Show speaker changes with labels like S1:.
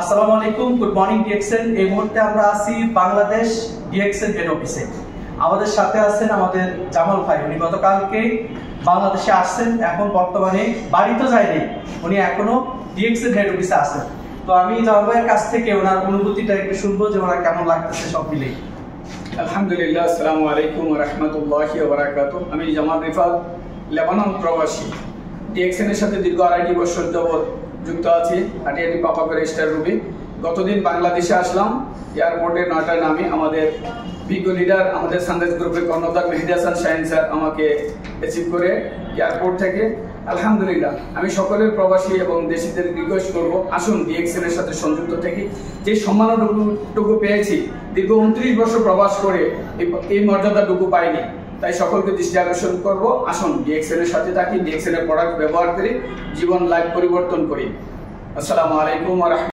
S1: আসসালামু আলাইকুম, good morning DXN. এই মুহূর্তে আমরা আছি বাংলাদেশ ডিএক্সএন হেড অফিসে। আমাদের সাথে আছেন আমাদের জামাল ভাই। উনি গতকালকে বাংলাদেশে আসছেন, এখন বর্তমানে বাড়িতে যায়নি, উনি এখনো ডিএক্সএন হেড অফিসে আছেন। তো আমি জামাল ভাইয়ের কাছ থেকে ওনার অনুভূতিটা একটু শুনবো যে ওনার কেমন লাগতেছে সব মিলে।
S2: আলহামদুলিল্লাহ, আসসালামু আলাইকুম ওয়া রাহমাতুল্লাহি ওয়া বারাকাতুহু। আমি জামাল রিফাত, লেবানন প্রবাসী। ডিএক্সএন এর সাথে দীর্ঘ 2.5 বছর যাবত যুক্ত আছি। হাটিয়াটি পাপাগড় স্টার রুবি। গতদিন বাংলাদেশে আসলাম, এয়ারপোর্টে 9টায় নামি। আমাদের বিগ লিডার, আমাদের সানরাইজ গ্রুপের কর্ণধার মেহেদী হাসান শাহিন স্যার আমাকে রিসিভ করে এয়ারপোর্ট থেকে। আলহামদুলিল্লাহ, আমি সকলের প্রবাসী এবং দেশিদের রিকোয়েস্ট করব, আসুন ডিএক্সএন এর সাথে সংযুক্ত থেকে যে সম্মানটুকু পেয়েছি, দীর্ঘ 29 বছর প্রবাস করে এই মর্যাদাটুকু পাইনি। তাই সকলকে দৃষ্টি আকর্ষণ করবো, আসুন ডিএক্সএন এর সাথে থাকি, ডিএক্সএন এর প্রোডাক্ট ব্যবহার করি, জীবন লাইফ পরিবর্তন করি। আসসালামু আলাইকুম ওয়া রাহমাতুল্লাহ।